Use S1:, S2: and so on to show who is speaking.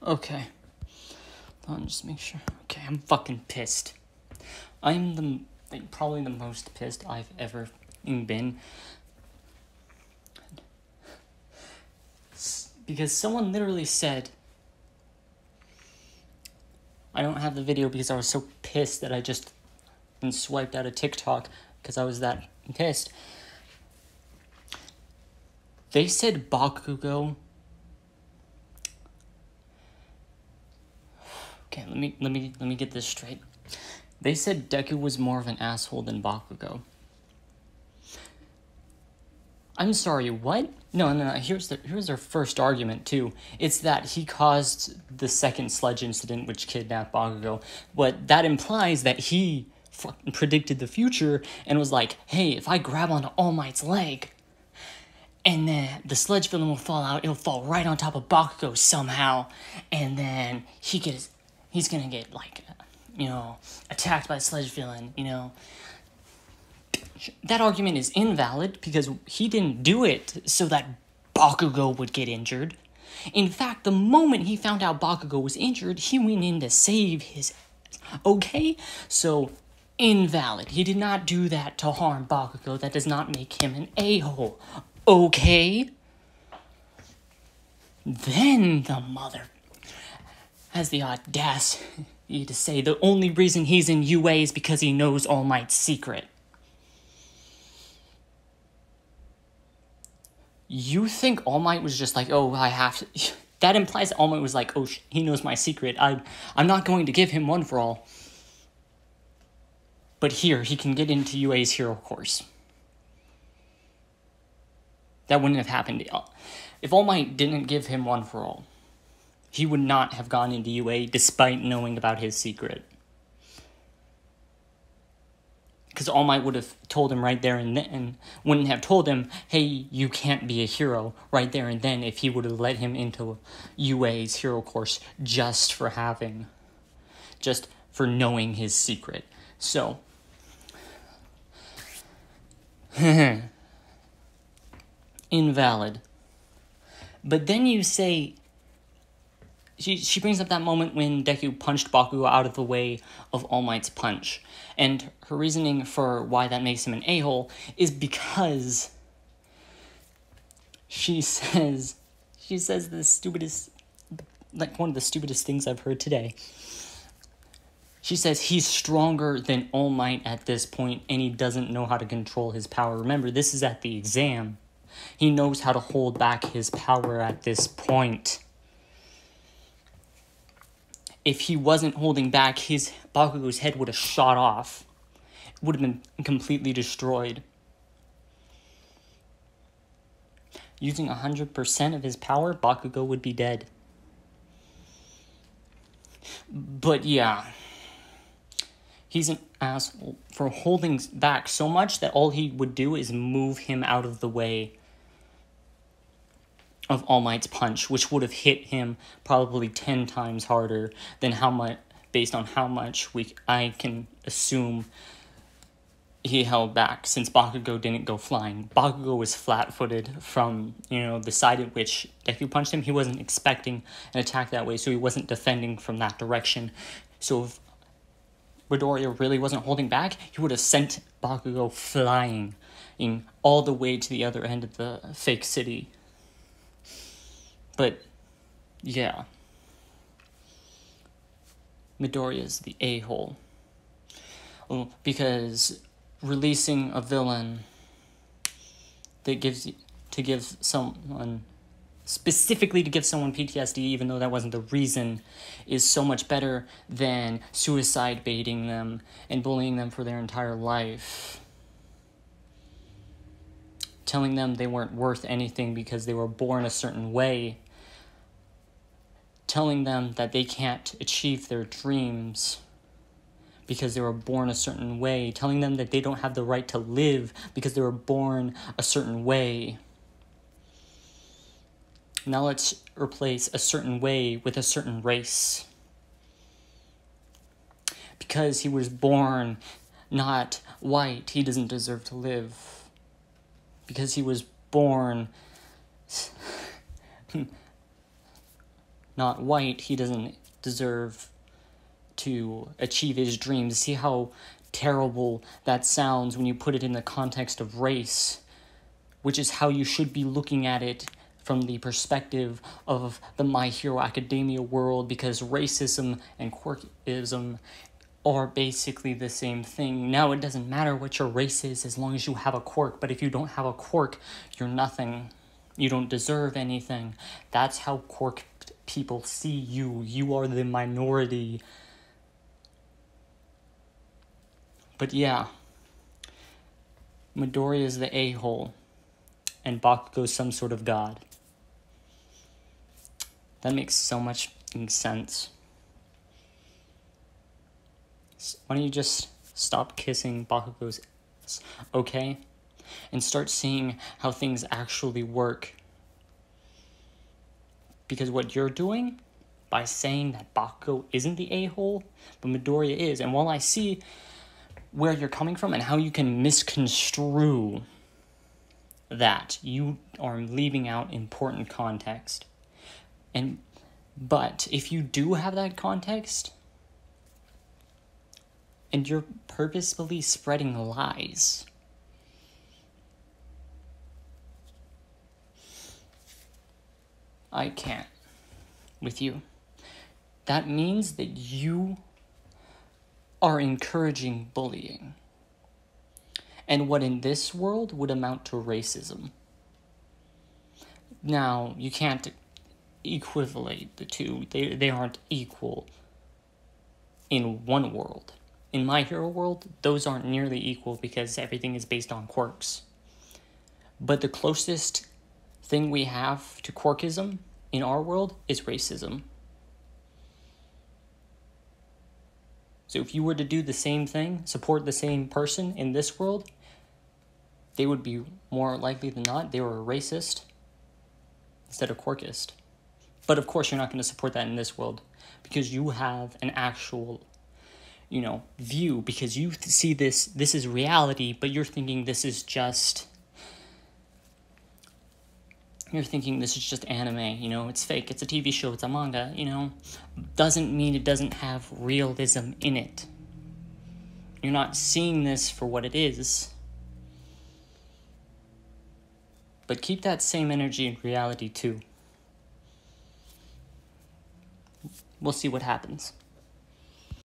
S1: Okay. Hold on, just make sure. Okay, I'm fucking pissed. I'm probably the most pissed I've ever been. Because someone literally said, I don't have the video because I was so pissed that I just swiped out of TikTok because I was that pissed. They said Bakugo. Okay, let me get this straight. They said Deku was more of an asshole than Bakugo. I'm sorry, what? No. Here's their first argument too. It's that he caused the second sledge incident, which kidnapped Bakugo. But that implies that he predicted the future and was like, "Hey, if I grab onto All Might's leg, and then the sledge villain will fall out. It'll fall right on top of Bakugo somehow, and then he's gonna get attacked by the sledge villain. That argument is invalid because he didn't do it so that Bakugo would get injured. In fact, the moment he found out Bakugo was injured, he went in to save his ass. Okay? So, invalid. He did not do that to harm Bakugo. That does not make him an a-hole. Okay? Then the mother has the audacity to say the only reason he's in UA is because he knows All Might's secret. You think All Might was just like, oh, I have to... That implies that All Might was like, oh, he knows my secret. I'm not going to give him one for all. But here, he can get into UA's hero course. That wouldn't have happened. If All Might didn't give him one for all, he would not have gone into UA despite knowing about his secret. Because All Might would have told him right there and then, wouldn't have told him, hey, you can't be a hero right there and then if he would have let him into UA's hero course just for knowing his secret. So, invalid. But then you say, she brings up that moment when Deku punched Bakugo out of the way of All Might's punch. And her reasoning for why that makes him an a-hole is because she says the stupidest, like one of the stupidest things I've heard today. She says he's stronger than All Might at this point and he doesn't know how to control his power. Remember, this is at the exam. He knows how to hold back his power at this point. If he wasn't holding back, his Bakugo's head would have shot off. It would have been completely destroyed. Using 100% of his power, Bakugo would be dead. But yeah, he's an asshole for holding back so much that all he would do is move him out of the way of All Might's punch, which would have hit him probably 10 times harder than based on how much I can assume he held back, since Bakugo didn't go flying. Bakugo was flat-footed from, the side at which Deku punched him. He wasn't expecting an attack that way, so he wasn't defending from that direction. So if Midoriya really wasn't holding back, he would have sent Bakugo flying all the way to the other end of the fake city. But, yeah. Midoriya's the a-hole. Because releasing a villain that specifically to give someone PTSD, even though that wasn't the reason, is so much better than suicide baiting them and bullying them for their entire life. Telling them they weren't worth anything because they were born a certain way. Telling them that they can't achieve their dreams because they were born a certain way. Telling them that they don't have the right to live because they were born a certain way. Now let's replace a certain way with a certain race. Because he was born not white, he doesn't deserve to live. Because he was born not white, he doesn't deserve to achieve his dreams. See how terrible that sounds when you put it in the context of race, which is how you should be looking at it from the perspective of the My Hero Academia world, because racism and quirkism are basically the same thing. Now, it doesn't matter what your race is as long as you have a quirk, but if you don't have a quirk, you're nothing. You don't deserve anything. That's how quirk people see you. You are the minority. But yeah, Midoriya is the a-hole, and Bakugo's some sort of god. That makes so much sense. Why don't you just stop kissing Bakugo's ass, okay? And start seeing how things actually work. Because what you're doing, by saying that Bakugo isn't the a-hole, but Midoriya is, and while I see where you're coming from and how you can misconstrue that, you are leaving out important context. But if you do have that context, and you're purposefully spreading lies, I can't with you. That means that you are encouraging bullying, and what in this world would amount to racism. Now, you can't equivalate the two. They aren't equal in one world. In My Hero world, those aren't nearly equal because everything is based on quirks. But the closest thing we have to quirkism in our world is racism. So if you were to do the same thing, support the same person in this world, they would be more likely than not, they were a racist instead of quirkist. But of course you're not going to support that in this world because you have an actual, view, because you see this is reality, but you're thinking this is just anime, it's fake, it's a TV show, it's a manga, doesn't mean it doesn't have realism in it. You're not seeing this for what it is. But keep that same energy in reality too. We'll see what happens.